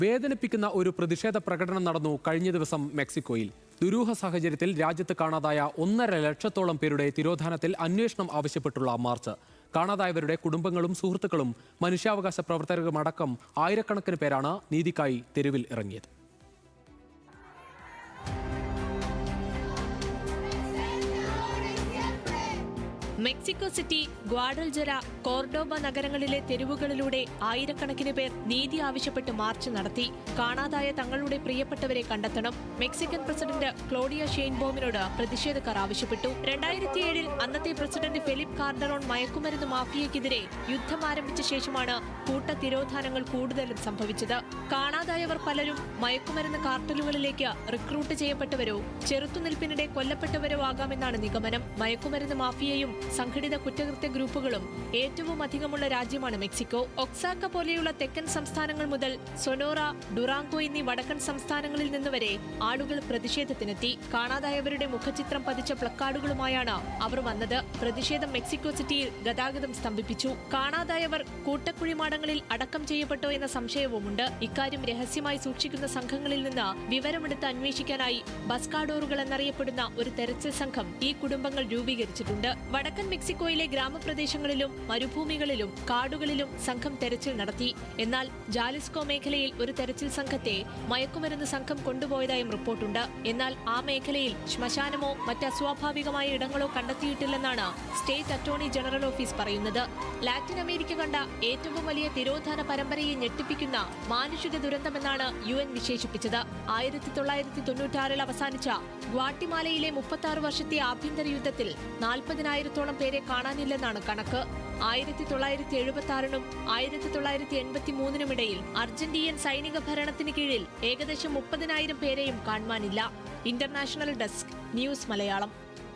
വേദനിപ്പിക്കുന്ന ഒരു പ്രതിഷേധ പ്രകടനം നടന്നു കഴിഞ്ഞ ദിവസം മെക്സിക്കോയിൽ. ദുരൂഹ സാഹചര്യത്തിൽ രാജ്യത്ത് കാണാതായ 1.5 ലക്ഷത്തോളം പേരുടെ തിരോധാനത്തിൽ അന്വേഷണം ആവശ്യപ്പെട്ടുള്ള മാർച്ച്. കാണാതായവരുടെ കുടുംബങ്ങളും സുഹൃത്തുക്കളും മനുഷ്യാവകാശ പ്രവർത്തകരുമടക്കം ആയിരക്കണക്കിന് പേരാണ് നീതിക്കായി തെരുവിൽ ഇറങ്ങിയത്. മെക്സിക്കോ സിറ്റി, ഗ്വാഡൽജറ, കോർഡോബ നഗരങ്ങളിലെ തെരുവുകളിലൂടെ ആയിരക്കണക്കിന് പേർ നീതി ആവശ്യപ്പെട്ട് മാർച്ച് നടത്തി. കാണാതായ തങ്ങളുടെ പ്രിയപ്പെട്ടവരെ കണ്ടെത്തണം. മെക്സിക്കൻ പ്രസിഡന്റ് ക്ലോഡിയ ഷെയിൻബോമിനോട് പ്രതിഷേധക്കാർ ആവശ്യപ്പെട്ടു. 2007 അന്നത്തെ പ്രസിഡന്റ് ഫെലിപ്പ് കാർഡറോൺ മയക്കുമരുന്ന് മാഫിയയ്ക്കെതിരെ യുദ്ധം ആരംഭിച്ച ശേഷമാണ് കൂട്ട തിരോധാനങ്ങൾ കൂടുതലും സംഭവിച്ചത്. കാണാതായവർ പലരും മയക്കുമരുന്ന് കാർട്ടലുകളിലേക്ക് റിക്രൂട്ട് ചെയ്യപ്പെട്ടവരോ ചെറുത്തുനിൽപ്പിനിടെ കൊല്ലപ്പെട്ടവരോ ആകാമെന്നാണ് നിഗമനം. മയക്കുമരുന്ന് മാഫിയയും സംഘടിത കുറ്റകൃത്യ ഗ്രൂപ്പുകളും ഏറ്റവും അധികമുള്ള രാജ്യമാണ് മെക്സിക്കോ. ഒക്സാക്ക പോലെയുള്ള തെക്കൻ സംസ്ഥാനങ്ങൾ മുതൽ സൊനോറ, ഡുറാങ്കോ എന്നീ വടക്കൻ സംസ്ഥാനങ്ങളിൽ നിന്നുവരെ ആളുകൾ പ്രതിഷേധത്തിനെത്തി. കാണാതായവരുടെ മുഖചിത്രം പതിച്ച പ്ലക്കാർഡുകളുമായാണ് അവർ വന്നത്. പ്രതിഷേധം മെക്സിക്കോ സിറ്റിയിൽ ഗതാഗതം സ്തംഭിപ്പിച്ചു. കാണാതായവർ കൂട്ടക്കുഴിമാടങ്ങളിൽ അടക്കം ചെയ്യപ്പെട്ടോ എന്ന സംശയവുമുണ്ട്. ഇക്കാര്യം രഹസ്യമായി സൂക്ഷിക്കുന്ന സംഘങ്ങളിൽ നിന്ന് വിവരമെടുത്ത് അന്വേഷിക്കാനായി ബസ്കാഡോറുകൾ എന്നറിയപ്പെടുന്ന ഒരു തെരച്ചിൽ സംഘം ഈ കുടുംബങ്ങൾ രൂപീകരിച്ചിട്ടുണ്ട്. വടക്കൻ മെക്സിക്കോയിലെ ഗ്രാമപ്രദേശങ്ങളിലും മരുഭൂമികളിലും കാടുകളിലും സംഘം തെരച്ചിൽ നടത്തി. എന്നാൽ ജാലിസ്കോ മേഖലയിൽ ഒരു തെരച്ചിൽ സംഘത്തെ മയക്കുമരുന്ന് സംഘം കൊണ്ടുപോയതായും റിപ്പോർട്ടുണ്ട്. എന്നാൽ ആ മേഖലയിൽ ശ്മശാനമോ മറ്റ് അസ്വാഭാവികമായ ഇടങ്ങളോ കണ്ടെത്തിയിട്ടില്ലെന്നാണ് സ്റ്റേറ്റ് അറ്റോർണി ജനറൽ ഓഫീസ് പറയുന്നത്. ലാറ്റിൻ അമേരിക്ക കണ്ട ഏറ്റവും വലിയ തിരോധാന പരമ്പരയെ ഞെട്ടിപ്പിക്കുന്ന മാനുഷിക ദുരന്തമെന്നാണ് UN വിശേഷിപ്പിച്ചത്. 1996 അവസാനിച്ച ഗ്വാട്ടിമാലയിലെ 36 വർഷത്തെ ആഭ്യന്തര യുദ്ധത്തിൽ 40,000-ഓളം പേരെ കാണാനില്ലെന്നാണ് കണക്ക്. 1976-നും 1983-നും ഇടയിൽ അർജന്റീനിയൻ സൈനിക ഭരണത്തിന് കീഴിൽ ഏകദേശം 30,000 പേരെയും കാണുവാനില്ല. International desk, news Malayalam.